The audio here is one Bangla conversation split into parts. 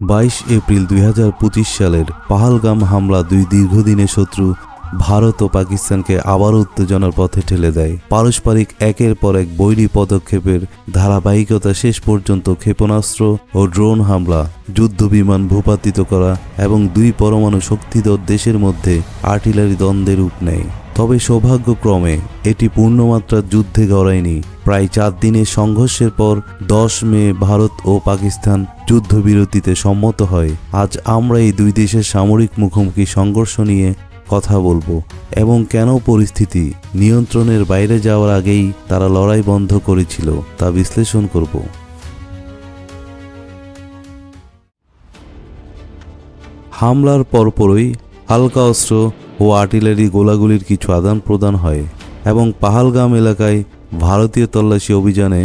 22 এপ্রিল 2025 সালের পাহালগাম হামলা দুই দীর্ঘদিনের শত্রু ভারত ও পাকিস্তানকে আবারও উত্তেজনার পথে ঠেলে দেয়। পারস্পরিক একের পর এক বৈরী পদক্ষেপের ধারাবাহিকতা শেষ পর্যন্ত ক্ষেপণাস্ত্র ও ড্রোন হামলা, যুদ্ধবিমান ভূপাতিত করা এবং দুই পরমাণু শক্তিধর দেশের মধ্যে আর্টিলারি দ্বন্দ্বের রূপ নেয়। তবে সৌভাগ্যক্রমে এটি পূর্ণমাত্রার যুদ্ধে গড়ায়নি। প্রায় 4 দিনের সংঘর্ষের পর 10 মে ভারত ও পাকিস্তান যুদ্ধবিরতিতে সম্মত হয়। আজ আমরা এই দুই দেশের সামরিক মুখোমুখি সংঘর্ষ নিয়ে কথা বলবো এবং কেন পরিস্থিতি নিয়ন্ত্রণের বাইরে যাওয়ার আগেই তারা লড়াই বন্ধ করেছিল তা বিশ্লেষণ করব। হামলার পরপরই হালকা অস্ত্র ও আর্টিলারি গোলাগুলির কিছু আদান প্রদান হয় এবং পাহালগাম এলাকায় ভারতীয় তল্লাশি অভিযানে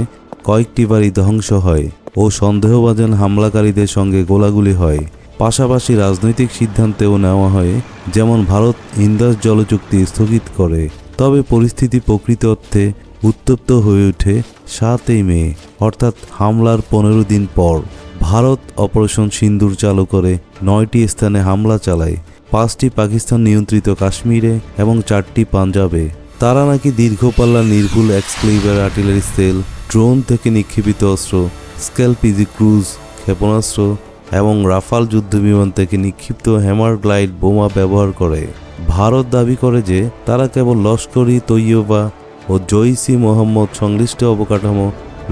কয়েকটি বাড়ি ধ্বংস হয় ও সন্দেহভাজন হামলাকারীদের সঙ্গে গোলাগুলি হয়। পাশাপাশি রাজনৈতিক সিদ্ধান্তেও নেওয়া হয়, যেমন ভারত ইন্দাস জলচুক্তি স্থগিত করে। তবে পরিস্থিতি প্রকৃত অর্থে উত্তপ্ত হয়ে ওঠে 7 মে, অর্থাৎ হামলার 15 দিন পর। ভারত অপারেশন সিন্দুর চালু করে 9টি স্থানে হামলা চালায়, 5টি পাকিস্তান নিয়ন্ত্রিত কাশ্মীরে এবং 4টি পাঞ্জাবে। তারা নাকি দীর্ঘপাল্লার নির্ভুল এক্সক্লেভার আর্টিলারি সেল, ড্রোন থেকে নিক্ষেপিত অস্ত্র, স্ক্যালপিজি ক্রুজ ক্ষেপণাস্ত্র এবং রাফাল যুদ্ধবিমান থেকে নিক্ষিপ্ত হ্যামার গ্লাইড বোমা ব্যবহার করে। ভারত দাবি করে যে তারা কেবল লস্কর-ই তৈয়বা ও জইশ-ই মোহাম্মদ সংশ্লিষ্ট অবকাঠামো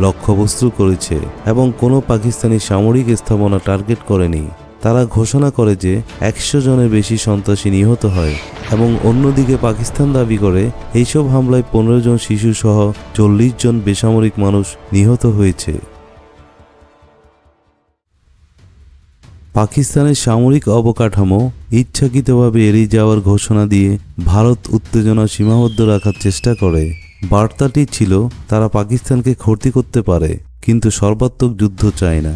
লক্ষ্যবস্তু করেছে এবং কোনো পাকিস্তানি সামরিক স্থাপনা টার্গেট করেনি। তারা ঘোষণা করে যে 100 জনের বেশি সন্ত্রাসী নিহত হয় এবং অন্যদিকে পাকিস্তান দাবি করে এইসব হামলায় 15 জন শিশু সহ 40 জন বেসামরিক মানুষ নিহত হয়েছে। পাকিস্তানের সামরিক অবকাঠামো ইচ্ছাকৃতভাবে এড়িয়ে যাওয়ার ঘোষণা দিয়ে ভারত উত্তেজনা সীমাবদ্ধ রাখার চেষ্টা করে। বার্তাটি ছিল তারা পাকিস্তানকে ক্ষতি করতে পারে কিন্তু সর্বাত্মক যুদ্ধ চায় না।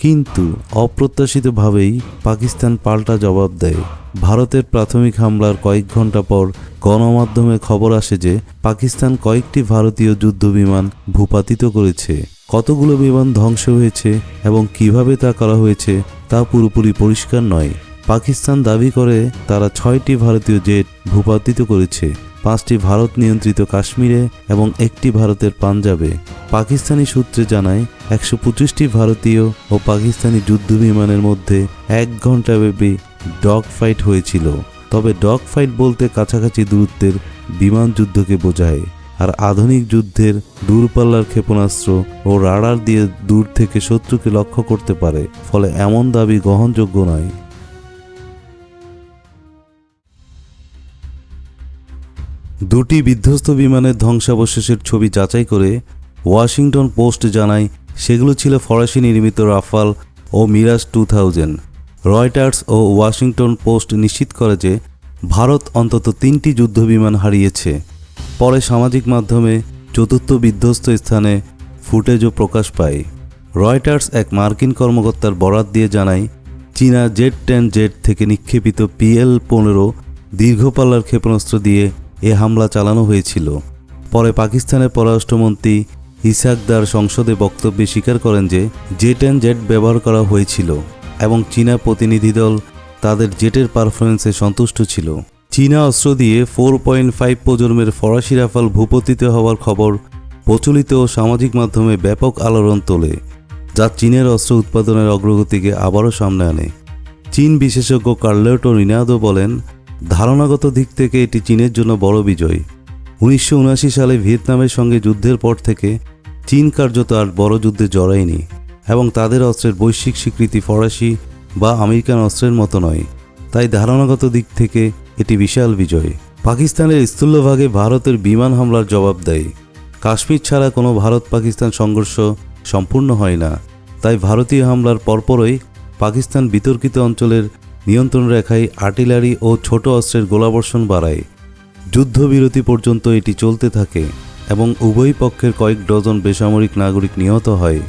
কিন্তু অপ্রত্যাশিতভাবেই পাকিস্তান পাল্টা জবাব দেয়। ভারতের প্রাথমিক হামলার কয়েক ঘন্টা পর গণমাধ্যমে খবর আসে যে পাকিস্তান কয়েকটি ভারতীয় যুদ্ধবিমান ভূপাতিত করেছে। কতগুলো বিমান ধ্বংস হয়েছে এবং কিভাবে তা করা হয়েছে তা পুরোপুরি পরিষ্কার নয়। পাকিস্তান দাবি করে তারা 6টি ভারতীয় জেট ভূপাতিত করেছে, 5টি ভারত নিয়ন্ত্রিত কাশ্মীরে এবং 1টি ভারতের পাঞ্জাবে। পাকিস্তানি সূত্রে জানায় 125টি ভারতীয় ও পাকিস্তানি যুদ্ধবিমানের মধ্যে 1 ঘণ্টাব্যাপী ডগ ফাইট হয়েছিল। তবে ডগ ফাইট বলতে কাছাকাছি দূরত্বের বিমান যুদ্ধকে বোঝায়, আর আধুনিক যুদ্ধের দূরপাল্লার ক্ষেপণাস্ত্র ও রাডার দিয়ে দূর থেকে শত্রুকে লক্ষ্য করতে পারে, ফলে এমন দাবি গ্রহণযোগ্য নয়। দুটি বিধ্বস্ত বিমানের ধ্বংসাবশেষের ছবি যাচাই করে ওয়াশিংটন পোস্ট জানায় সেগুলো ছিল ফরাসি নির্মিত রাফাল ও মিরাজ 2000। রয়টার্স ও ওয়াশিংটন পোস্ট নিশ্চিত করে যে ভারত অন্তত 3টি যুদ্ধবিমান হারিয়েছে। পরে সামাজিক মাধ্যমে চতুর্থ বিধ্বস্ত স্থানে ফুটেজও প্রকাশ পায়। রয়টার্স এক মার্কিন কর্মকর্তার বরাত দিয়ে জানায় চীনা Z-10 জেট থেকে নিক্ষেপিত PL-15 দীর্ঘপাল্লার ক্ষেপণাস্ত্র দিয়ে এ হামলা চালানো হয়েছিল। পরে পাকিস্তানের পররাষ্ট্রমন্ত্রী ইসাকদার সংসদে বক্তব্যে স্বীকার করেন যে Z-10 জেট ব্যবহার করা হয়েছিল এবং চীনা প্রতিনিধি দল তাদের জেটের পারফরমেন্সে সন্তুষ্ট ছিল। চীনা অস্ত্র দিয়ে 4.5 প্রজন্মের ফরাসি রাফাল ভূপতিত হওয়ার খবর প্রচলিত ও সামাজিক মাধ্যমে ব্যাপক আলোড়ন তোলে, যা চীনের অস্ত্র উৎপাদনের অগ্রগতিকে আবারও সামনে আনে। চীন বিশেষজ্ঞ কার্লোটো রিনাদো বলেন, ধারণাগত দিক থেকে এটি চীনের জন্য বড় বিজয়। 1979 সালে ভিয়েতনামের সঙ্গে যুদ্ধের পর থেকে চীন কার্যত আর বড় যুদ্ধে জড়ায়নি এবং তাদের অস্ত্রের বৈশ্বিক স্বীকৃতি ফরাসি বা আমেরিকান অস্ত্রের মতো নয়। তাই ধারণাগত দিক থেকে এটি বিশাল বিজয়। পাকিস্তানের স্থূলভাগে ভারতের বিমান হামলার জবাব দেয়। কাশ্মীর ছাড়া কোনো ভারত পাকিস্তান সংঘর্ষ সম্পূর্ণ হয় না, তাই ভারতীয় হামলার পরপরই পাকিস্তান বিতর্কিত অঞ্চলের নিয়ন্ত্রণ রেখায় আর্টিলারি ও ছোট অস্ত্রের গোলাবর্ষণ বাড়ায়। যুদ্ধবিরতি পর্যন্ত এটি চলতে থাকে এবং উভয় পক্ষের কয়েক ডজন বেসামরিক নাগরিক নিহত হয়।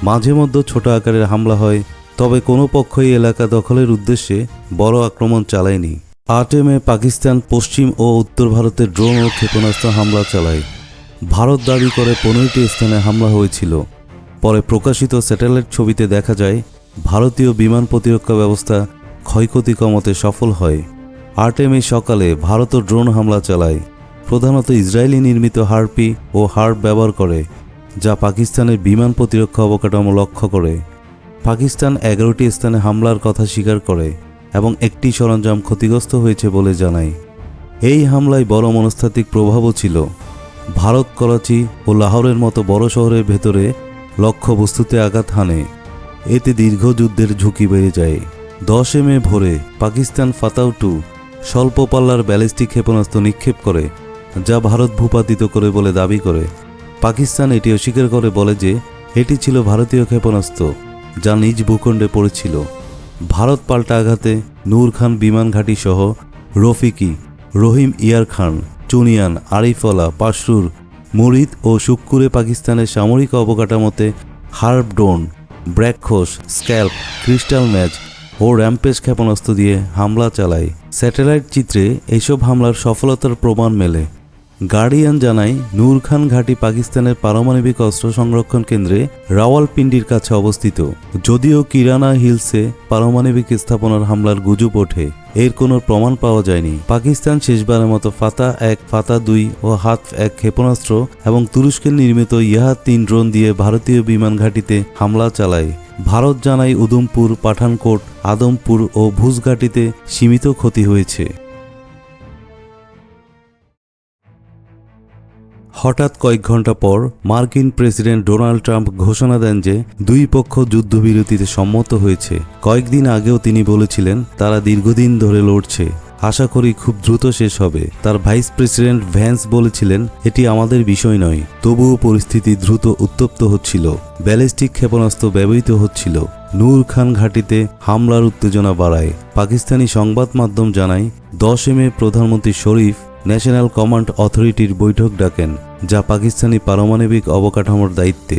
মাঝে মধ্যে ছোট আকারের হামলা হয়, তবে কোনো পক্ষই এলাকা দখলের উদ্দেশ্যে বড় আক্রমণ চালায়নি। 8 মে পাকিস্তান পশ্চিম ও উত্তর ভারতের ড্রোন ও ক্ষেপণাস্ত্র হামলা চালায়। ভারত দাবি করে 15টি স্থানে হামলা হয়েছিল। পরে প্রকাশিত স্যাটেলাইট ছবিতে দেখা যায় ভারতীয় বিমান প্রতিরক্ষা ব্যবস্থা ক্ষয়ক্ষতি কমাতে সফল হয়। 8 মে সকালে ভারতও ড্রোন হামলা চালায়, প্রধানত ইসরায়েলি নির্মিত হার্পি ও হার্প ব্যবহার করে, যা পাকিস্তানের বিমান প্রতিরক্ষা অবকাঠামো লক্ষ্য করে। পাকিস্তান 11টি স্থানে হামলার কথা স্বীকার করে এবং একটি সরঞ্জাম ক্ষতিগ্রস্ত হয়েছে বলে জানায়। এই হামলায় বড় মনস্তাত্ত্বিক প্রভাবও ছিল। ভারত করাচি ও লাহোরের মতো বড় শহরের ভেতরে লক্ষ্যবস্তুতে আঘাত হানে। এতে দীর্ঘ যুদ্ধের ঝুঁকি বেড়ে যায়। 10 মে ভোরে পাকিস্তান ফাতাও-2 স্বল্প পাল্লার ব্যালিস্টিক ক্ষেপণাস্ত্র নিক্ষেপ করে, যা ভারত ভূপাতিত করে বলে দাবি করে। পাকিস্তান এটি অস্বীকার করে বলে যে এটি ছিল ভারতীয় ক্ষেপণাস্ত্র, যা নিজ ভূখণ্ডে পড়েছিল। ভারত পাল্টা আঘাতে নূর খান বিমান ঘাঁটি সহ রফিকি, রহিম ইয়ার খান, চুনিয়ান, আরিফলা, পাশরুর, মুরিদ ও শুক্কুরে পাকিস্তানের সামরিক অবকাঠামোতে Harop drone, BrahMos, SCALP, Crystal Maze ও র্যাম্পেজ ক্ষেপণাস্ত্র দিয়ে হামলা চালায়। স্যাটেলাইট চিত্রে এইসব হামলার সফলতার প্রমাণ মেলে। গার্ডিয়ান জানায় নূর খান ঘাঁটি পাকিস্তানের পারমাণবিক অস্ত্র সংরক্ষণ কেন্দ্রে রাওয়ালপিন্ডির কাছে অবস্থিত। যদিও কিরানা হিলসে পারমাণবিক স্থাপনার হামলার গুজব ওঠে, এর কোনো প্রমাণ পাওয়া যায়নি। পাকিস্তান শেষবারের মতো ফাতা-1, ফাতা-2 ও হাতফ-1 ক্ষেপণাস্ত্র এবং তুরস্কের নির্মিত ইয়াহ-3 ড্রোন দিয়ে ভারতীয় বিমান ঘাঁটিতে হামলা চালায়। ভারত জানায় উধমপুর, পাঠানকোট, আদমপুর ও ভুজ ঘাঁটিতে সীমিত ক্ষতি হয়েছে। হঠাৎ কয়েক ঘন্টা পর মার্কিন প্রেসিডেন্ট ডোনাল্ড ট্রাম্প ঘোষণা দেন যে দুই পক্ষ যুদ্ধবিরতিতে সম্মত হয়েছে। কয়েকদিন আগেও তিনি বলেছিলেন তারা দীর্ঘদিন ধরে লড়ছে, আশা করি খুব দ্রুত শেষ হবে। তার ভাইস প্রেসিডেন্ট ভ্যান্স বলেছিলেন এটি আমাদের বিষয় নয়। তবুও পরিস্থিতি দ্রুত উত্তপ্ত হচ্ছিল। ব্যালিস্টিক ক্ষেপণাস্ত্র ব্যবহৃত হচ্ছিল। নূর খান ঘাঁটিতে হামলার উত্তেজনা বাড়ায়। পাকিস্তানি সংবাদ মাধ্যম জানায় 10 মে প্রধানমন্ত্রী শরীফ ন্যাশনাল কমান্ড অথরিটির বৈঠক ডাকেন, যা পাকিস্তানি পারমাণবিক অবকাঠামোর দায়িত্বে।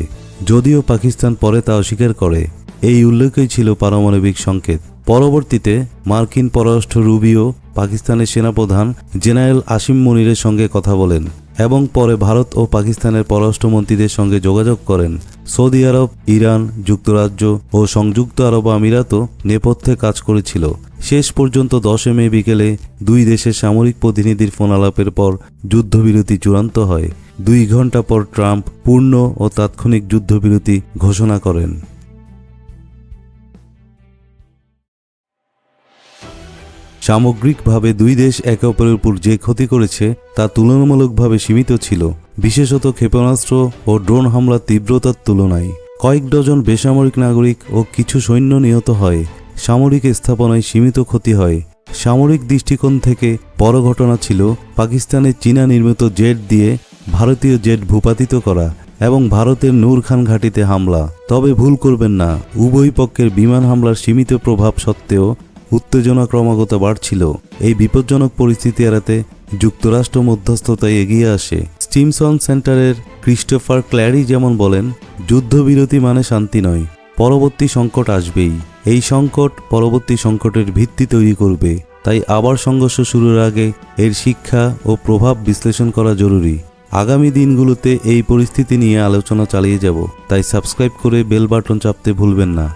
যদিও পাকিস্তান পরে তা অস্বীকার করে। এই উল্লেখই ছিল পারমাণবিক সংকেত। পরবর্তীতে মার্কিন পররাষ্ট্র রুবিও পাকিস্তানের সেনাপ্রধান জেনারেল আসিম মনিরের সঙ্গে কথা বলেন এবং পরে ভারত ও পাকিস্তানের পররাষ্ট্রমন্ত্রীদের সঙ্গে যোগাযোগ করেন। সৌদি আরব, ইরান, যুক্তরাজ্য ও সংযুক্ত আরব আমিরাতও নেপথ্যে কাজ করেছিল। শেষ পর্যন্ত 10 মে বিকেলে দুই দেশের সামরিক প্রতিনিধির ফোন আলাপের পর যুদ্ধবিরতি চূড়ান্ত হয়। 2 ঘন্টা পর ট্রাম্প পূর্ণ ও তাৎক্ষণিক যুদ্ধবিরতি ঘোষণা করেন। সামগ্রিকভাবে দুই দেশ একে অপরের উপর যে ক্ষতি করেছে তা তুলনামূলকভাবে সীমিত ছিল, বিশেষত ক্ষেপণাস্ত্র ও ড্রোন হামলার তীব্রতার তুলনায়। কয়েক ডজন বেসামরিক নাগরিক ও কিছু সৈন্য নিহত হয়। সামরিক স্থাপনায় সীমিত ক্ষতি হয়। সামরিক দৃষ্টিকোণ থেকে বড় ঘটনা ছিল পাকিস্তানের চীনা নির্মিত জেট দিয়ে ভারতীয় জেট ভূপাতিত করা এবং ভারতের নূর খান ঘাঁটিতে হামলা। তবে ভুল করবেন না, উভয় পক্ষের বিমান হামলার সীমিত প্রভাব সত্ত্বেও উত্তেজনা ক্রমাগত বাড়ছিল। এই বিপজ্জনক পরিস্থিতি এড়াতে যুক্তরাষ্ট্র মধ্যস্থতায় এগিয়ে আসে। স্টিমসন সেন্টারের ক্রিস্টোফার ক্ল্যারি যেমন বলেন, যুদ্ধবিরতি মানে শান্তি নয়, পরবর্তী সংকট আসবেই। এই সংকট পরবর্তী সংকটের ভিত্তি তৈরি করবে। তাই আবার সংঘর্ষ শুরুর আগে এর শিক্ষা ও প্রভাব বিশ্লেষণ করা জরুরি। আগামী দিনগুলোতে এই পরিস্থিতি নিয়ে আলোচনা চালিয়ে যাব, তাই সাবস্ক্রাইব করে বেল বাটন চাপতে ভুলবেন না।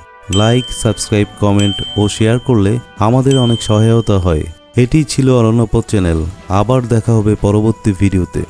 লাইক, সাবস্ক্রাইব, কমেন্ট ও শেয়ার করলে আমাদের অনেক সহায়তা হয়। এটি ছিল অরণ্যপথ চ্যানেল। আবার দেখা হবে পরবর্তী ভিডিওতে।